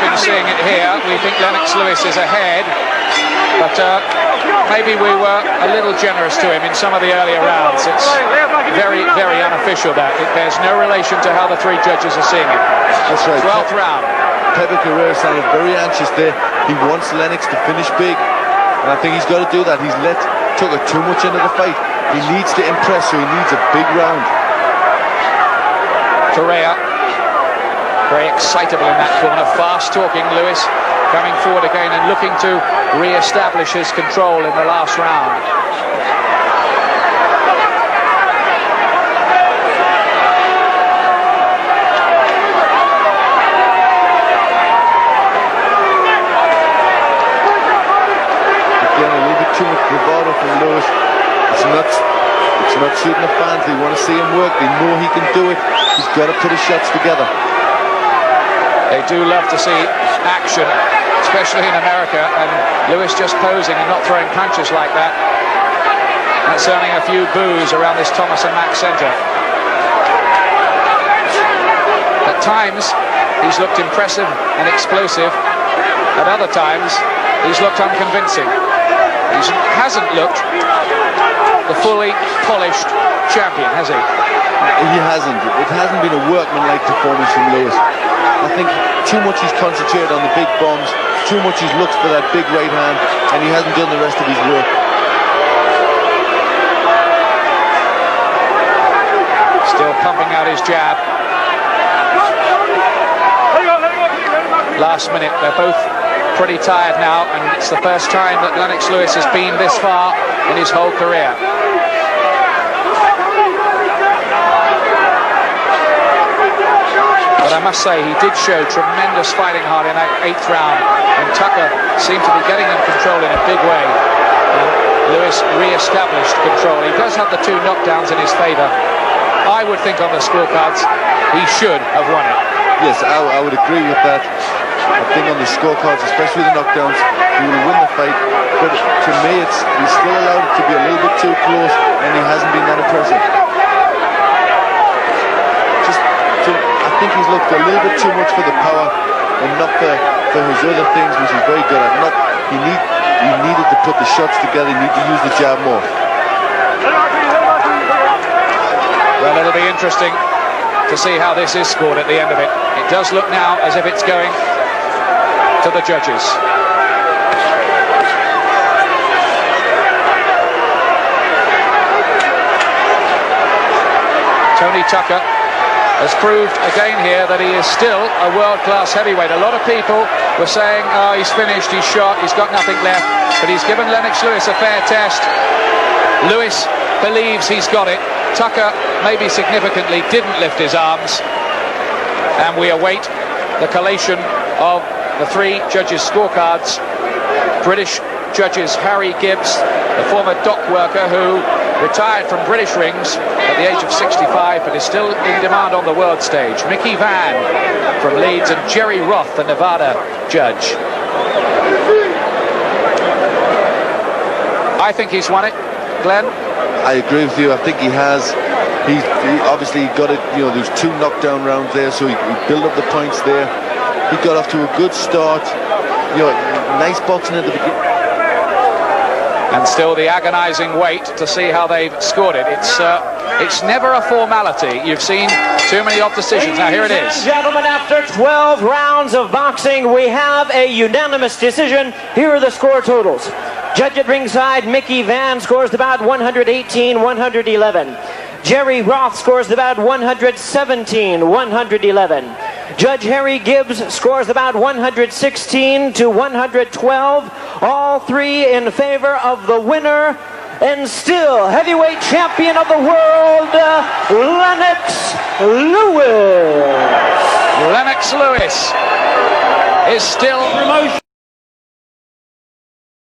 been seeing it here. We think Lennox Lewis is ahead, but maybe we were a little generous to him in some of the earlier rounds. It's very, very unofficial that. It bears no relation to how the three judges are seeing it. That's right. 12th round. Pepe Carrera sounded very anxious there. He wants Lennox to finish big, and I think he's got to do that. He's let Tucker too much into the fight. He needs to impress, so he needs a big round. Correa, very excitable in that corner, fast-talking Lewis, coming forward again and looking to re-establish his control in the last round. Again, a little bit too much bravado from Lewis. It's not suiting the fans. They want to see him work. They know he can do it. He's got to put his shots together. They do love to see action, especially in America, and Lewis just posing and not throwing punches like that. That's earning a few boos around this Thomas and Mack Centre. At times, he's looked impressive and explosive. At other times, he's looked unconvincing. He hasn't looked the fully polished champion, has he? He hasn't. It hasn't been a workmanlike performance from Lewis. I think too much he's concentrated on the big bombs, too much he's looked for that big right hand, and he hasn't done the rest of his work. Still pumping out his jab. Last minute, they're both pretty tired now, and it's the first time that Lennox Lewis has been this far in his whole career. But I must say, he did show tremendous fighting heart in that 8th round, and Tucker seemed to be getting in control in a big way. And Lewis re-established control. He does have the 2 knockdowns in his favour. I would think on the scorecards he should have won it. Yes, I would agree with that. I think on the scorecards, especially the knockdowns, he will win the fight. But to me, he's still allowed it to be a little bit too close, and he hasn't been that impressive. I think he's looked a little bit too much for the power and not for his other things, which he's very good at. He needed to put the shots together. He needed to use the jab more. Well, it'll be interesting to see how this is scored at the end of it. It does look now as if it's going to the judges. Tony Tucker has proved again here that he is still a world-class heavyweight. A lot of people were saying, oh, he's finished, he's shot, he's got nothing left, but he's given Lennox Lewis a fair test. Lewis believes he's got it. Tucker, maybe significantly, didn't lift his arms, and we await the collation of the 3 judges' scorecards. British judges Harry Gibbs, the former dock worker who retired from British rings at the age of 65 but is still in demand on the world stage. Mickey Vann from Leeds, and Jerry Roth, the Nevada judge. I think he's won it, Glenn. I agree with you. I think he has. He obviously got it. You know, there's 2 knockdown rounds there, so he built up the points there. He got off to a good start. You know, nice boxing at the beginning. And still the agonizing wait to see how they've scored it. It's never a formality. You've seen too many off decisions. Now here it is. Ladies and gentlemen, after 12 rounds of boxing, we have a unanimous decision. Here are the score totals. Judge at ringside, Mickey Vann scores the bout 118-111. Jerry Roth scores the bout 117-111. Judge Harry Gibbs scores the bout 116-112. All 3 in favor of the winner, and still heavyweight champion of the world, Lennox Lewis. Lennox Lewis is still